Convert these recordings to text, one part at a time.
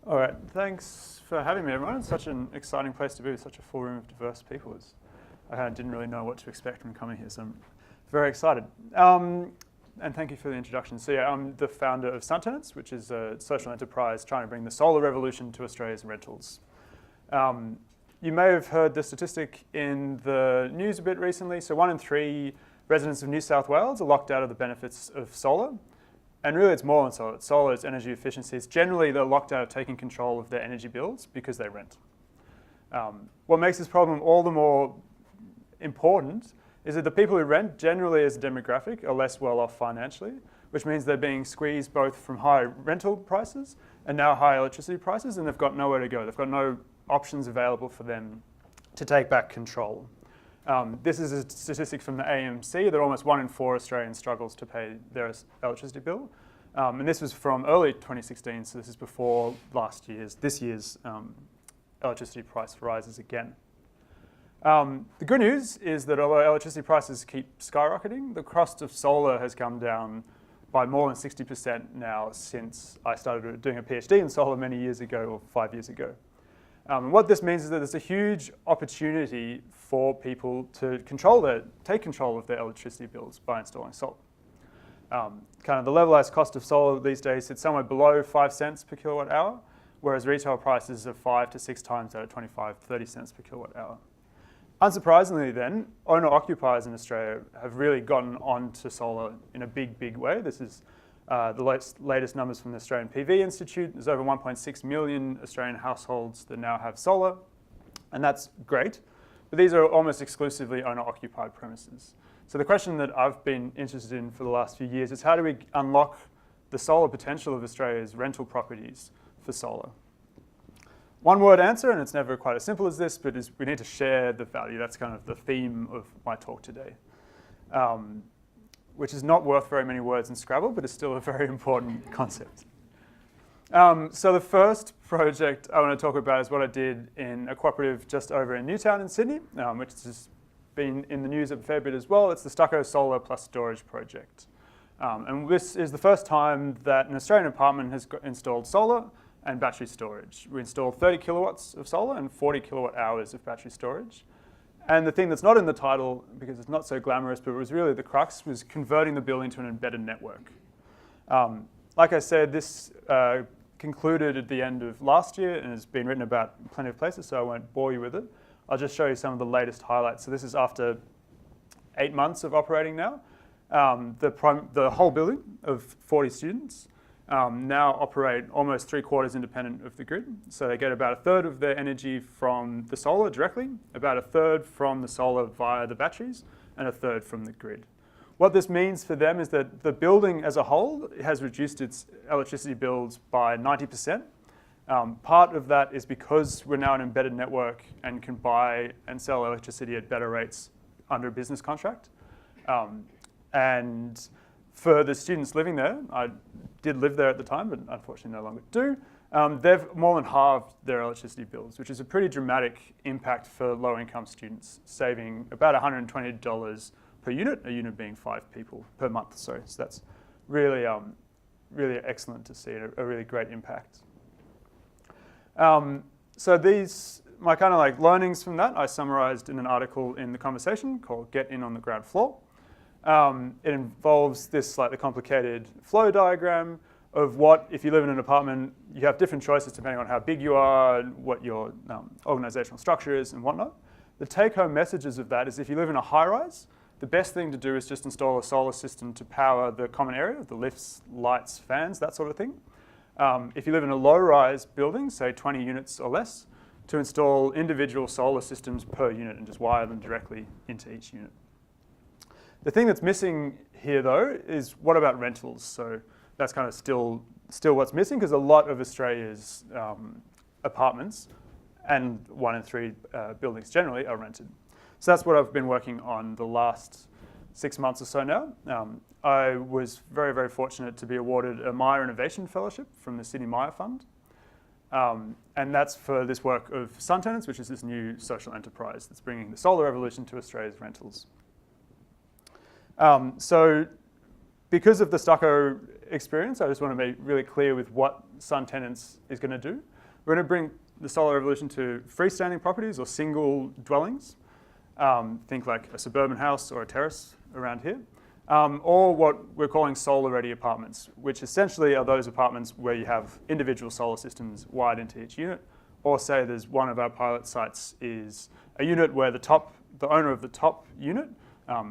All right, thanks for having me, everyone. It's such an exciting place to be with such a full room of diverse people. I kind of didn't really know what to expect when coming here, so I'm very excited. And thank you for the introduction. So yeah, I'm the founder of SunTenants, which is a social enterprise trying to bring the solar revolution to Australia's rentals. You may have heard the statistic in the news a bit recently. So 1 in 3 residents of New South Wales are locked out of the benefits of solar. And really, it's more than solar. Solar is energy efficiency. It's generally they're locked out of taking control of their energy bills because they rent. What makes this problem all the more important is that the people who rent, generally as a demographic, are less well off financially, which means they're being squeezed both from high rental prices and now high electricity prices, and they've got nowhere to go. They've got no options available for them to take back control. This is a statistic from the AMC that almost 1 in 4 Australians struggles to pay their electricity bill. And this was from early 2016, so this is before this year's electricity price rises again. The good news is that although electricity prices keep skyrocketing, the cost of solar has come down by more than 60% now since I started doing a PhD in solar many years ago, or 5 years ago. And what this means is that there's a huge opportunity for people to take control of their electricity bills by installing solar. Kind of the levelized cost of solar these days sits somewhere below 5 cents per kilowatt hour, whereas retail prices are 5 to 6 times that at 25, 30 cents per kilowatt hour. Unsurprisingly then, owner-occupiers in Australia have really gotten onto solar in a big, big way. This is the latest numbers from the Australian PV Institute. There's over 1.6 million Australian households that now have solar, and that's great. But these are almost exclusively owner-occupied premises. So the question that I've been interested in for the last few years is how do we unlock the solar potential of Australia's rental properties for solar? One word answer, and it's never quite as simple as this, but is we need to share the value. That's kind of the theme of my talk today. Which is not worth very many words in Scrabble, but is still a very important concept. So the first project I want to talk about is what I did in a cooperative just over in Newtown in Sydney, which has been in the news a fair bit as well. It's the Stucco Solar Plus Storage project. And this is the first time that an Australian apartment has installed solar and battery storage. We installed 30 kilowatts of solar and 40 kilowatt hours of battery storage. And the thing that's not in the title, because it's not so glamorous, but it was really the crux, was converting the building to an embedded network. Like I said, this concluded at the end of last year and has been written about in plenty of places, so I won't bore you with it. I'll just show you some of the latest highlights. So this is after 8 months of operating now. The whole building of 40 students now operate almost 3/4 independent of the grid. So they get about 1/3 of their energy from the solar directly, about 1/3 from the solar via the batteries, and 1/3 from the grid. What this means for them is that the building as a whole has reduced its electricity bills by 90%. Part of that is because we're now an embedded network and can buy and sell electricity at better rates under a business contract. And for the students living there, I did live there at the time, but unfortunately no longer do, they've more than halved their electricity bills, which is a pretty dramatic impact for low-income students, saving about $120 per unit, a unit being 5 people per month. So that's really, really excellent to see, a really great impact. So my kind of like learnings from that, I summarized in an article in The Conversation called Get In on the Ground Floor. It involves this slightly complicated flow diagram of what, if you live in an apartment, you have different choices depending on how big you are, what your organizational structure is and whatnot. The take-home messages of that is if you live in a high-rise, the best thing to do is just install a solar system to power the common area, the lifts, lights, fans, that sort of thing. If you live in a low-rise building, say 20 units or less, to install individual solar systems per unit and just wire them directly into each unit. The thing that's missing here, though, is what about rentals? So that's kind of still what's missing, because a lot of Australia's apartments, and 1 in 3 buildings generally, are rented. So that's what I've been working on the last 6 months or so now. I was very, very fortunate to be awarded a Myer Innovation Fellowship from the Sydney Myer Fund. And that's for this work of SunTenants, which is this new social enterprise that's bringing the solar revolution to Australia's rentals. So because of the Stucco experience, I just want to be really clear with what SunTenants is going to do. We're going to bring the solar revolution to freestanding properties or single dwellings. Think like a suburban house or a terrace around here. Or what we're calling solar-ready apartments, which essentially are those apartments where you have individual solar systems wired into each unit. Or say there's one of our pilot sites is a unit where the owner of the top unit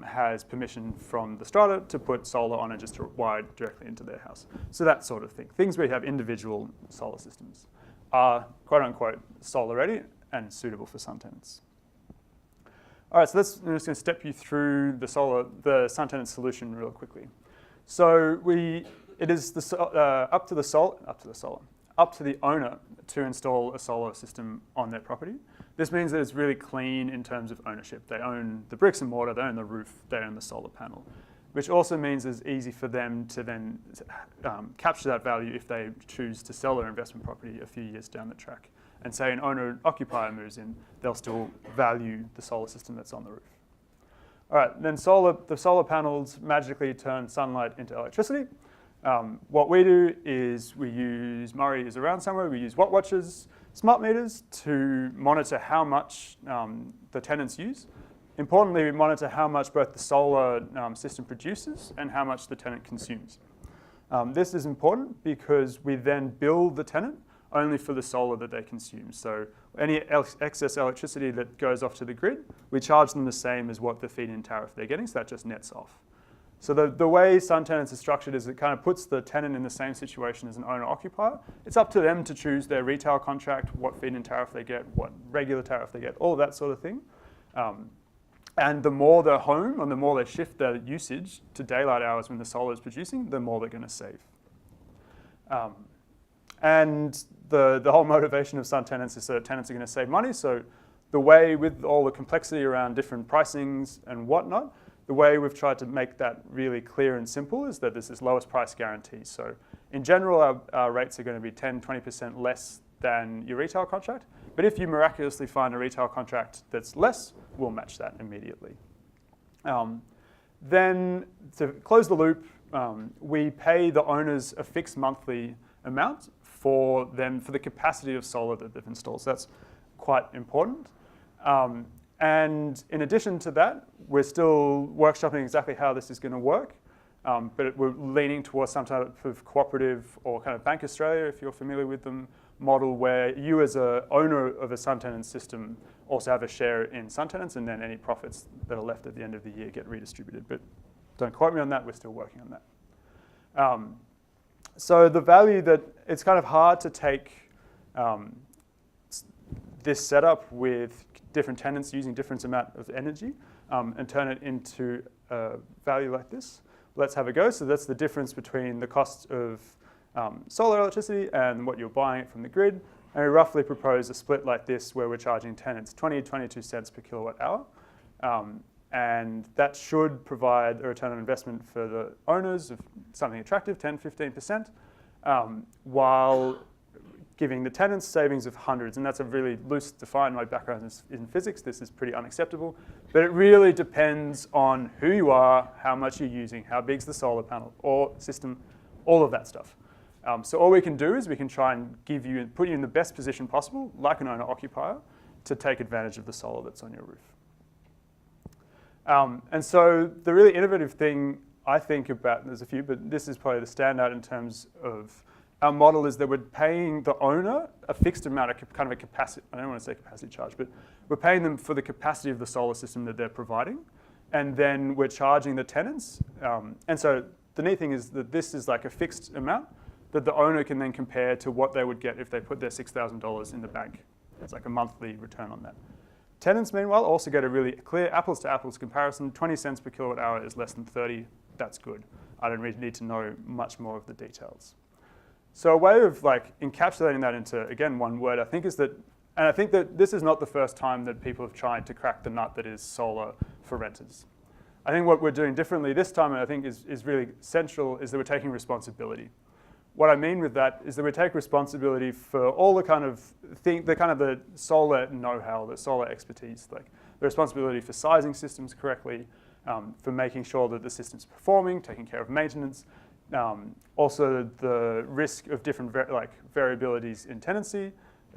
has permission from the strata to put solar on and just to wire directly into their house. So that sort of thing. Things where you have individual solar systems are quote-unquote solar-ready and suitable for SunTenants. All right, so I'm just going to step you through the SunTenants solution real quickly. So it is up to the owner to install a solar system on their property. This means that it's really clean in terms of ownership. They own the bricks and mortar, they own the roof, they own the solar panel, which also means it's easy for them to then capture that value if they choose to sell their investment property a few years down the track. And say an owner-occupier moves in, they'll still value the solar system that's on the roof. All right, then the solar panels magically turn sunlight into electricity. What we do is Murray is around somewhere, we use watt watchers, smart meters to monitor how much the tenants use. Importantly, we monitor how much both the solar system produces and how much the tenant consumes. This is important because we then bill the tenant only for the solar that they consume. So any excess electricity that goes off to the grid, we charge them the same as what the feed-in tariff they're getting, so that just nets off. So the way SunTenants is structured is it kind of puts the tenant in the same situation as an owner-occupier. It's up to them to choose their retail contract, what feed-in tariff they get, what regular tariff they get, all of that sort of thing. And the more they're home and the more they shift their usage to daylight hours when the solar is producing, the more they're going to save. And the whole motivation of SunTenants is that tenants are going to save money. So the way, with all the complexity around different pricings and whatnot, the way we've tried to make that really clear and simple is that there's this lowest price guarantee. So in general, our rates are going to be 10, 20% less than your retail contract. But if you miraculously find a retail contract that's less, we'll match that immediately. Then to close the loop, we pay the owners a fixed monthly amount for the capacity of solar that they've installed. So that's quite important. And in addition to that, we're still workshopping exactly how this is going to work, but we're leaning towards some type of cooperative or kind of Bank Australia, if you're familiar with them, model where you as an owner of a SunTenants system also have a share in SunTenants, and then any profits that are left at the end of the year get redistributed. But don't quote me on that, we're still working on that. So the value that it's kind of hard to take this setup with different tenants using different amount of energy and turn it into a value like this. Let's have a go. So that's the difference between the cost of solar electricity and what you're buying it from the grid. And we roughly propose a split like this where we're charging tenants 22 cents per kilowatt hour. And that should provide a return on investment for the owners of something attractive, 10, 15%, while giving the tenants savings of hundreds. And that's a really loose defined. My background is in physics. This is pretty unacceptable. But it really depends on who you are, how much you're using, how big's the solar panel or system, all of that stuff. So all we can do is we can try and put you in the best position possible, like an owner-occupier, to take advantage of the solar that's on your roof. And so the really innovative thing I think about, there's a few, but this is probably the standout in terms of our model, is that we're paying the owner a fixed amount of kind of a capacity, I don't want to say capacity charge, but we're paying them for the capacity of the solar system that they're providing. And then we're charging the tenants. And so the neat thing is that this is like a fixed amount that the owner can then compare to what they would get if they put their $6,000 in the bank. It's like a monthly return on that. Tenants, meanwhile, also get a really clear apples-to-apples comparison. 20 cents per kilowatt hour is less than 30. That's good. I don't really need to know much more of the details. So a way of like encapsulating that into, again, one word, I think is that, and I think that this is not the first time that people have tried to crack the nut that is solar for renters. I think what we're doing differently this time, and I think is really central, is that we're taking responsibility. What I mean with that is that we take responsibility for all the kind of the solar know-how, the solar expertise, like the responsibility for sizing systems correctly, for making sure that the system's performing, taking care of maintenance, also the risk of different variabilities in tenancy,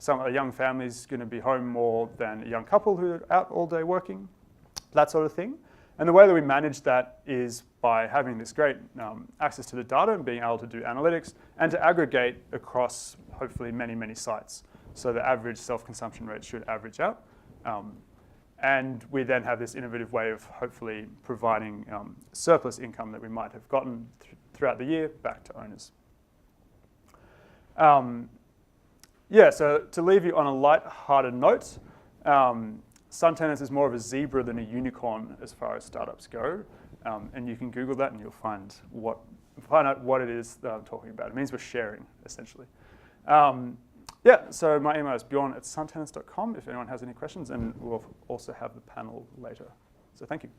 a young family is going to be home more than a young couple who are out all day working, that sort of thing. And the way that we manage that is by having this great access to the data and being able to do analytics and to aggregate across hopefully many, many sites. So the average self-consumption rate should average out. And we then have this innovative way of hopefully providing surplus income that we might have gotten throughout the year back to owners. Yeah, so to leave you on a light-hearted note, SunTenants is more of a zebra than a unicorn as far as startups go. And you can Google that and you'll find out what it is that I'm talking about. It means we're sharing, essentially. Yeah, so my email is bjorn@suntenants.com if anyone has any questions, and we'll also have the panel later. So thank you.